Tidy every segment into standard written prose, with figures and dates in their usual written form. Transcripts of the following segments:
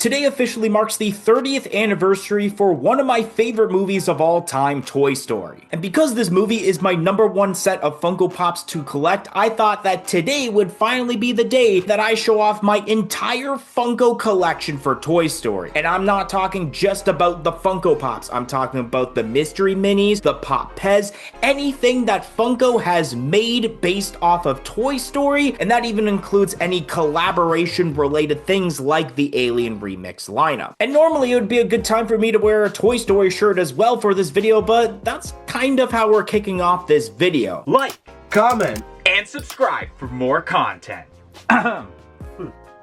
Today officially marks the 30th anniversary for one of my favorite movies of all time, Toy Story. And because this movie is my #1 set of Funko Pops to collect, I thought that today would finally be the day that I show off my entire Funko collection for Toy Story. And I'm not talking just about the Funko Pops, I'm talking about the mystery minis, the Pop Pez, anything that Funko has made based off of Toy Story, and that even includes any collaboration related things like the Alien Remix lineup. And normally it would be a good time for me to wear a Toy Story shirt as well for this video, but that's kind of how we're kicking off this video. Like, comment, and subscribe for more content.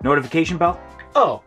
Notification bell? oh,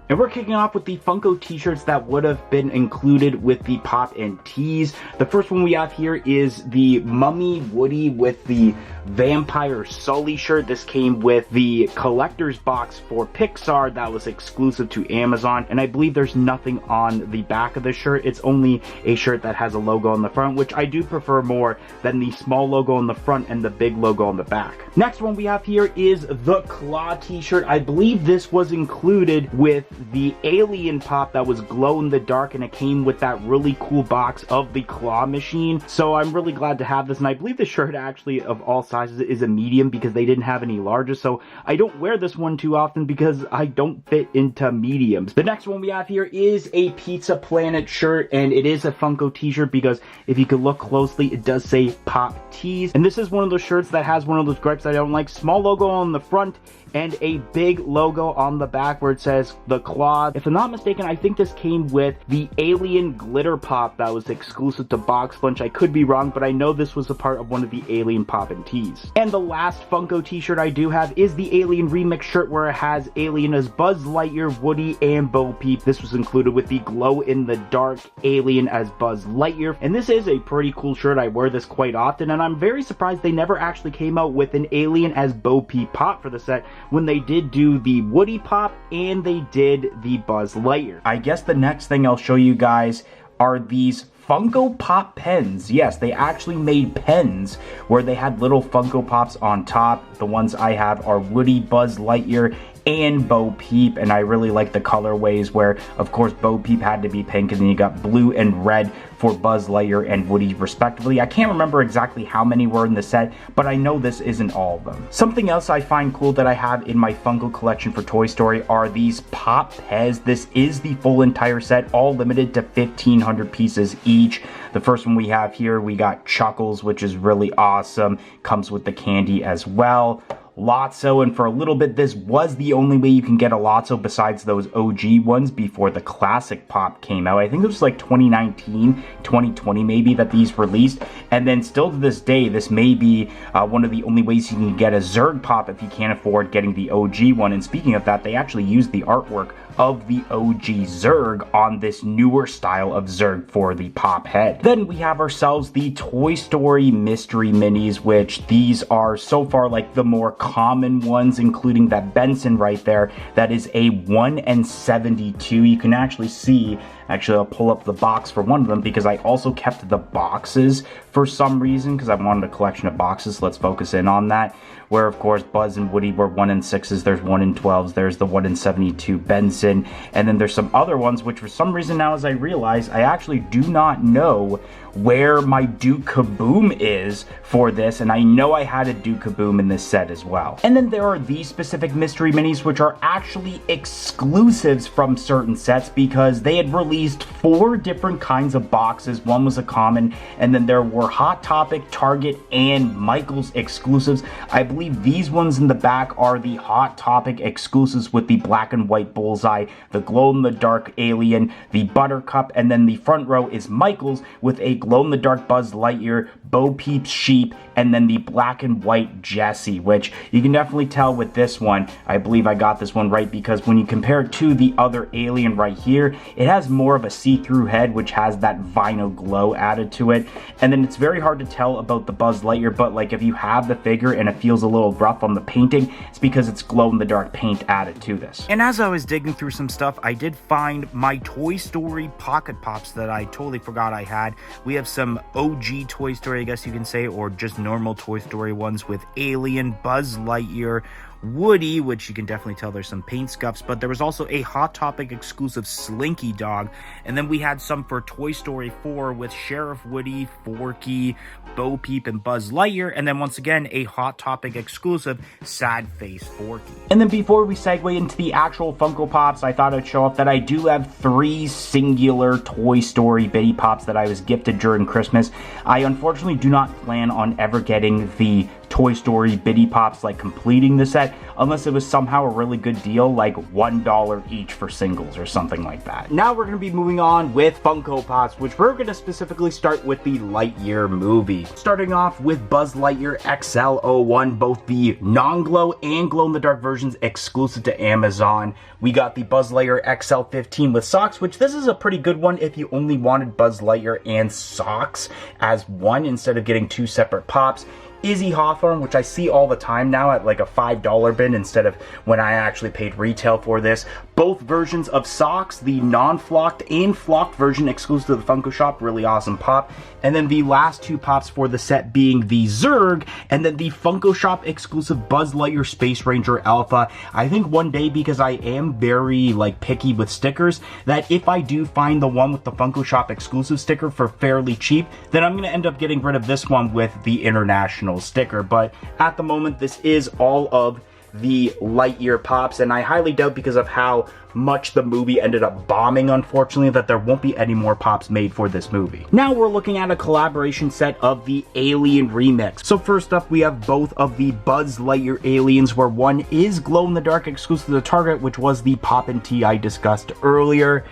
And we're kicking off with the Funko t-shirts that would have been included with the Pop and Tease. The first one we have here is the Mummy Woody with the Vampire Sully shirt. This came with the collector's box for Pixar that was exclusive to Amazon. And I believe there's nothing on the back of the shirt. It's only a shirt that has a logo on the front, which I do prefer more than the small logo on the front and the big logo on the back. Next one we have here is the Claw t-shirt. I believe this was included with the Alien Pop that was glow in the dark, and it came with that really cool box of the claw machine. So I'm really glad to have this, and I believe the shirt actually of all sizes is a medium because they didn't have any larges, so I don't wear this one too often because I don't fit into mediums. The next one we have here is a Pizza Planet shirt, and it is a Funko t-shirt because if you could look closely, it does say Pop Tease, and this is one of those shirts that has one of those gripes I don't like. Small logo on the front and a big logo on the back where it says the Claw. If I'm not mistaken, I think this came with the Alien Glitter Pop that was exclusive to Box Lunch. I could be wrong, but I know this was a part of one of the Alien Pop and Tees. And the last Funko t-shirt I do have is the Alien Remix shirt where it has Alien as Buzz Lightyear, Woody, and Bo Peep. This was included with the glow-in-the-dark Alien as Buzz Lightyear. And this is a pretty cool shirt. I wear this quite often, and I'm very surprised they never actually came out with an Alien as Bo Peep pop for the set, when they did do the Woody Pop and they did the Buzz Lightyear. I guess the next thing I'll show you guys are these Funko Pop pens. Yes, they actually made pens where they had little Funko Pops on top. The ones I have are Woody, Buzz Lightyear, and Bo Peep, and I really like the colorways where, of course, Bo Peep had to be pink, and then you got blue and red for Buzz Lightyear and Woody, respectively. I can't remember exactly how many were in the set, but I know this isn't all of them. Something else I find cool that I have in my Funko collection for Toy Story are these Pop Pez. This is the full entire set, all limited to 1,500 pieces each. The first one we have here, we got Chuckles, which is really awesome. Comes with the candy as well. Lotso, and for a little bit this was the only way you can get a Lotso besides those OG ones before the classic pop came out. I think it was like 2019, 2020 maybe that these released, and then still to this day this may be one of the only ways you can get a Zurg pop if you can't afford getting the OG one. And speaking of that, they actually used the artwork of the OG Zurg on this newer style of Zurg for the pop head. Then we have ourselves the Toy Story mystery minis, which these are so far like the more common ones, including that Benson right there. That is a 1 in 72. You can actually see, actually I'll pull up the box for one of them because I also kept the boxes for some reason because I wanted a collection of boxes. Let's focus in on that, where of course Buzz and Woody were 1 in 6s, there's 1 in 12s, there's the 1 in 72 Benson, and then there's some other ones which for some reason now as I realize I actually do not know where my Duke Kaboom is for this, and I know I had a Duke Kaboom in this set as well. And then there are these specific mystery minis which are actually exclusives from certain sets because they had released 4 different kinds of boxes. One was a common, and then there were Hot Topic, Target, and Michaels exclusives. I believe these ones in the back are the Hot Topic exclusives with the black and white bullseye, the glow-in-the-dark Alien, the Buttercup, and then the front row is Michaels with a glow-in-the-dark Buzz Lightyear, Bo Peep's sheep, and then the black and white Jessie, which you can definitely tell with this one. I believe I got this one right because when you compare it to the other Alien right here, it has more of a see-through head, which has that vinyl glow added to it. And then it's very hard to tell about the Buzz Lightyear, but like if you have the figure and it feels a little rough on the painting, it's because it's glow-in-the-dark paint added to this. And as I was digging through some stuff, I did find my Toy Story Pocket Pops that I totally forgot I had. We have some OG Toy Story, I guess you can say, or just normal Toy Story ones with Alien, Buzz Lightyear, Woody, which you can definitely tell there's some paint scuffs, but there was also a Hot Topic exclusive Slinky Dog. And then we had some for Toy Story 4 with Sheriff Woody, Forky, Bo Peep, and Buzz Lightyear. And then once again, a Hot Topic exclusive Sad Face Forky. And then before we segue into the actual Funko Pops, I thought I'd show off that I do have 3 singular Toy Story Bitty Pops that I was gifted during Christmas. I unfortunately do not plan on ever getting the Toy Story Bitty Pops, like completing the set, unless it was somehow a really good deal, like $1 each for singles or something like that. Now we're going to be moving on with Funko Pops, which we're going to specifically start with the Lightyear movie. Starting off with Buzz Lightyear XL01, both the non-glow and glow-in-the-dark versions exclusive to Amazon. We got the Buzz Lightyear XL15 with socks, which this is a pretty good one if you only wanted Buzz Lightyear and socks as one instead of getting 2 separate pops. Izzy Hawthorne, which I see all the time now at like a $5 bin instead of when I actually paid retail for this. Both versions of socks, the non-flocked and flocked version exclusive to the Funko Shop, really awesome pop. And then the last 2 pops for the set being the Zurg, and then the Funko Shop exclusive Buzz Lightyear Space Ranger Alpha. I think one day, because I am very picky with stickers, that if I do find the one with the Funko Shop exclusive sticker for fairly cheap, then I'm going to end up getting rid of this one with the international sticker. But at the moment, this is all of the Lightyear Pops, and I highly doubt, because of how much the movie ended up bombing, unfortunately, that there won't be any more pops made for this movie. Now we're looking at a collaboration set of the Alien Remix. So first up, we have both of the Buzz Lightyear aliens, where one is glow-in-the-dark exclusive to Target, which was the Pop and Tea I discussed earlier.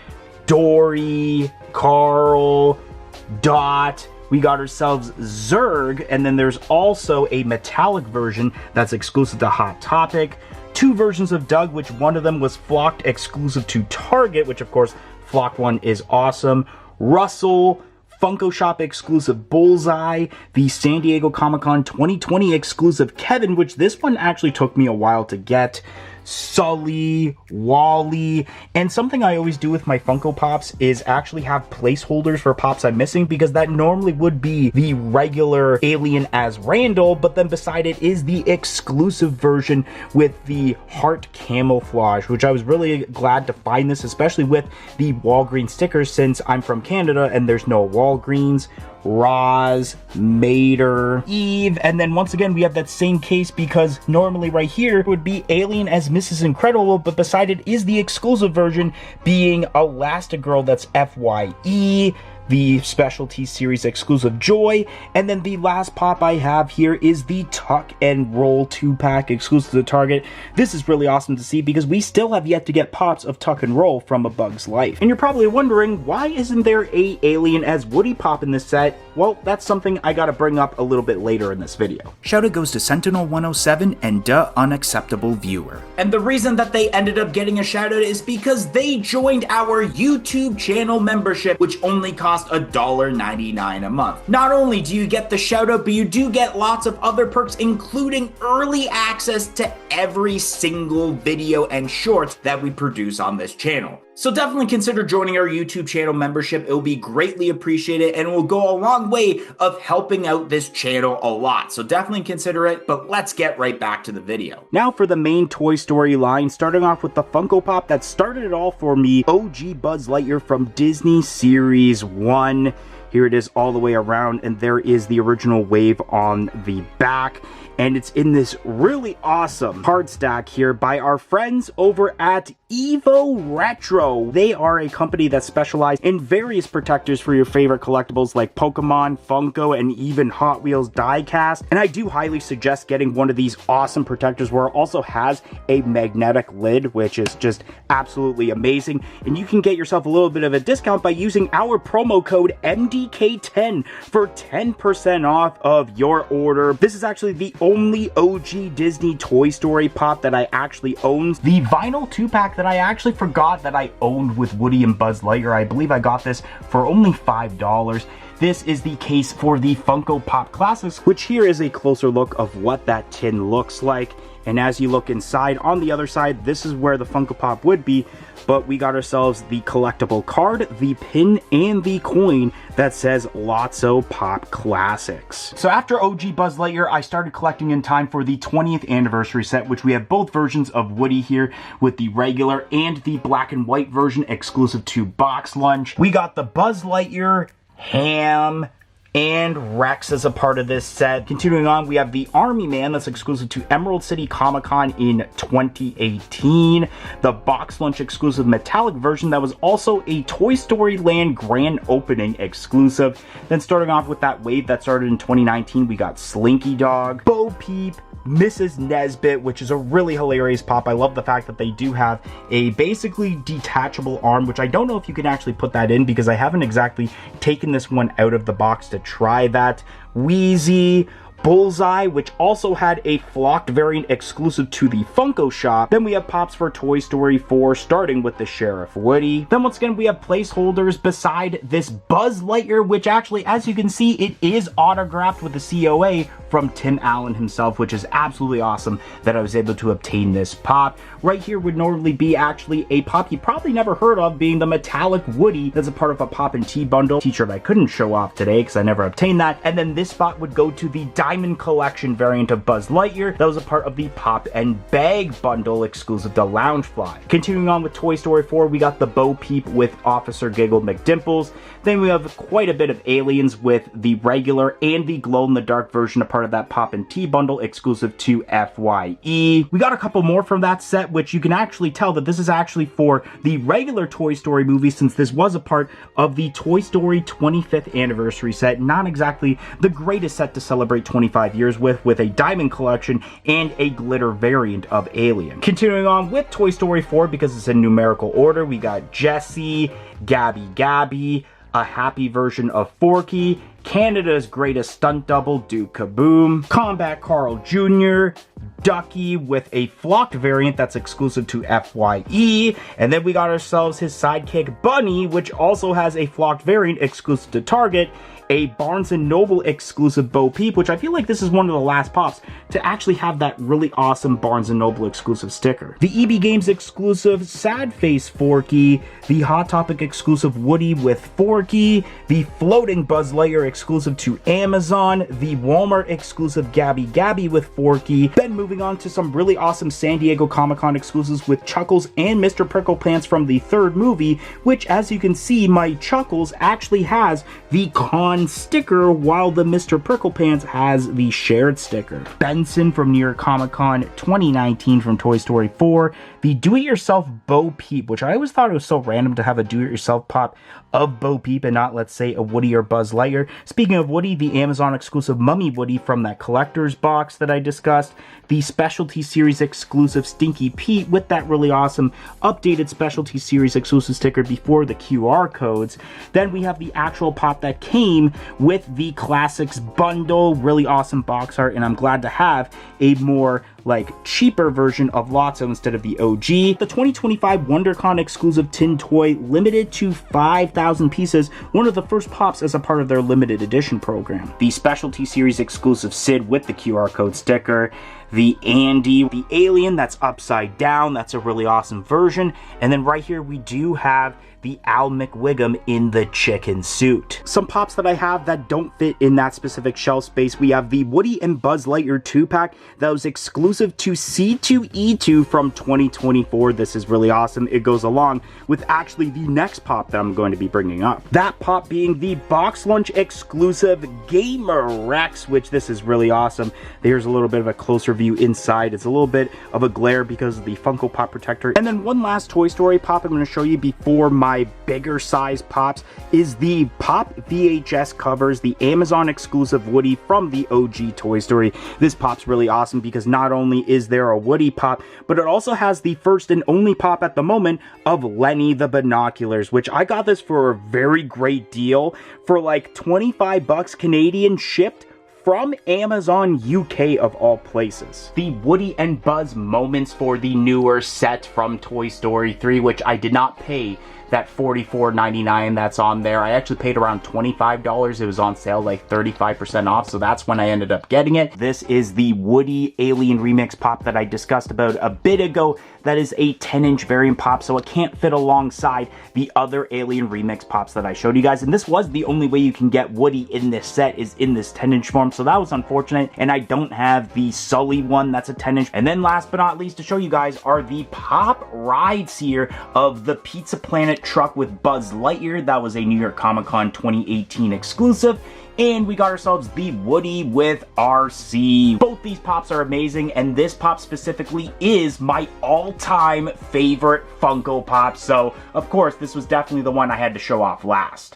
Dory, Carl, Dot. We got ourselves Zurg, and then there's also a metallic version that's exclusive to Hot Topic. 2 versions of Doug, which one of them was flocked exclusive to Target, which of course, flocked one is awesome. Russell, Funko Shop exclusive Bullseye, the San Diego Comic-Con 2020 exclusive Kevin, which this one actually took me a while to get. Sully, Wally, and something I always do with my Funko Pops is actually have placeholders for pops I'm missing, because that normally would be the regular alien as Randall, but then beside it is the exclusive version with the heart camouflage, which I was really glad to find this, especially with the Walgreens stickers, since I'm from Canada and there's no Walgreens. Roz, Mater, Eve, and then once again we have that same case, because normally right here would be Alien as Mrs. Incredible, but beside it is the exclusive version being Elastigirl, that's FYE, the Specialty Series exclusive Joy, and then the last pop I have here is the Tuck and Roll 2-pack exclusive to Target. This is really awesome to see, because we still have yet to get pops of Tuck and Roll from A Bug's Life. And you're probably wondering, why isn't there a Alien as Woody pop in this set? Well, that's something I gotta bring up a little bit later in this video. Shout out goes to Sentinel107 and Duh Unacceptable Viewer. And the reason that they ended up getting a shout out is because they joined our YouTube channel membership, which only costs $1.99 a month. Not only do you get the shout out, but you do get lots of other perks, including early access to every single video and shorts that we produce on this channel. So definitely consider joining our YouTube channel membership. It will be greatly appreciated, and it will go a long way of helping out this channel a lot. So definitely consider it, but let's get right back to the video. Now for the main Toy Story line, starting off with the Funko Pop that started it all for me, OG Buzz Lightyear from Disney Series 1. Here it is all the way around, and there is the original wave on the back. And it's in this really awesome card stack here by our friends over at Evo Retro. They are a company that specializes in various protectors for your favorite collectibles like Pokemon, Funko, and even Hot Wheels diecast. And I do highly suggest getting one of these awesome protectors, where it also has a magnetic lid, which is just absolutely amazing. And you can get yourself a little bit of a discount by using our promo code MDK10 for 10% off of your order. This is actually the only OG Disney Toy Story pop that I actually own. The vinyl 2-pack that I actually forgot that I owned with Woody and Buzz Lightyear. I believe I got this for only $5. This is the case for the Funko Pop Classics, which here is a closer look of what that tin looks like. And as you look inside, on the other side, this is where the Funko Pop would be, but we got ourselves the collectible card, the pin, and the coin that says Lotso Pop Classics. So after OG Buzz Lightyear, I started collecting in time for the 20th anniversary set, which we have both versions of Woody here with the regular and the black and white version exclusive to Box Lunch. We got the Buzz Lightyear, Ham, and Rex as a part of this set. Continuing on, we have the Army Man that's exclusive to Emerald City Comic Con in 2018. The Box Lunch exclusive metallic version that was also a Toy Story Land grand opening exclusive. Then starting off with that wave that started in 2019, we got Slinky Dog, Bo Peep, Mrs. Nesbit, which is a really hilarious pop. I love the fact that they do have a basically detachable arm, which I don't know if you can actually put that in because I haven't exactly taken this one out of the box to try that. Wheezy, Bullseye, which also had a flocked variant exclusive to the Funko shop. Then we have pops for Toy Story 4, starting with the Sheriff Woody. Then once again, we have placeholders beside this Buzz Lightyear, which actually, as you can see, it is autographed with the COA from Tim Allen himself, which is absolutely awesome that I was able to obtain this pop. Right here would normally be actually a pop you probably never heard of, being the metallic Woody that's a part of a Pop and Tea bundle t-shirt I couldn't show off today because I never obtained that. And then this spot would go to the Diamond Collection variant of Buzz Lightyear that was a part of the Pop and Bag bundle exclusive to Loungefly. Continuing on with Toy Story 4, we got the Bo Peep with Officer Giggle McDimples. Then we have quite a bit of aliens with the regular and the glow-in-the-dark version, a part of that Pop and Tea bundle exclusive to FYE. We got a couple more from that set, which you can actually tell that this is actually for the regular Toy Story movie, since this was a part of the Toy Story 25th anniversary set. Not exactly the greatest set to celebrate 25 years with a Diamond Collection and a glitter variant of Alien. Continuing on with Toy Story 4, because it's in numerical order, we got Jessie, Gabby, a happy version of Forky, Canada's greatest stunt double, Duke Kaboom, Combat Carl Jr., Ducky with a flocked variant that's exclusive to FYE, and then we got ourselves his sidekick Bunny, which also has a flocked variant exclusive to Target, a Barnes & Noble exclusive Bo Peep, which I feel like this is one of the last pops to actually have that really awesome Barnes & Noble exclusive sticker. The EB Games exclusive Sad Face Forky, the Hot Topic exclusive Woody with Forky, the Floating Buzz Lightyear exclusive to Amazon, the Walmart exclusive Gabby with Forky. Then moving on to some really awesome San Diego Comic-Con exclusives with Chuckles and Mr. Pricklepants from the third movie, which, as you can see, my Chuckles actually has the Con sticker, while the Mr. Pricklepants has the shared sticker. Benson from New York Comic Con 2019 from Toy Story 4, the do-it-yourself Bo Peep, which I always thought it was so random to have a do-it-yourself pop of Bo Peep and not, let's say, a Woody or Buzz Lightyear. Speaking of Woody, the Amazon exclusive Mummy Woody from that collector's box that I discussed, the Specialty Series exclusive Stinky Pete with that really awesome updated Specialty Series exclusive sticker before the QR codes. Then we have the actual pop that came with the Classics bundle, really awesome box art, and I'm glad to have a more cheaper version of Lotso instead of the OG. The 2025 WonderCon exclusive tin toy, limited to 5,000 pieces, one of the first pops as a part of their limited edition program. The Specialty Series exclusive Sid with the QR code sticker, the Andy, the alien that's upside down, that's a really awesome version, and then right here we do have the Al McWiggum in the chicken suit. Some pops that I have that don't fit in that specific shelf space, we have the Woody and Buzz Lightyear 2-pack that was exclusive to C2E2 from 2024. This is really awesome. It goes along with actually the next pop that I'm going to be bringing up. That pop being the Box Lunch exclusive Gamer Rex, which this is really awesome. Here's a little bit of a closer view inside. It's a little bit of a glare because of the Funko Pop protector. And then one last Toy Story pop I'm going to show you before my bigger size pops is the Pop VHS covers, the Amazon exclusive Woody from the OG Toy Story. This pop's really awesome because not only is there a Woody pop, but it also has the first and only pop at the moment of Lenny the Binoculars, which I got this for a very great deal for like 25 bucks Canadian shipped from Amazon UK of all places. The Woody and Buzz moments for the newer set from Toy Story 3, which I did not pay that $44.99 that's on there. I actually paid around $25. It was on sale like 35% off, so that's when I ended up getting it. This is the Woody Alien Remix Pop that I discussed about a bit ago. That is a 10-inch variant pop, so it can't fit alongside the other Alien Remix Pops that I showed you guys, and this was the only way you can get Woody in this set, is in this 10-inch form, so that was unfortunate, and I don't have the Sully one that's a 10-inch. And then last but not least to show you guys are the pop rides here of the Pizza Planet truck with Buzz Lightyear. That was a New York Comic Con 2018 exclusive. And we got ourselves the Woody with RC. Both these pops are amazing, and this pop specifically is my all-time favorite Funko Pop. So, of course, this was definitely the one I had to show off last.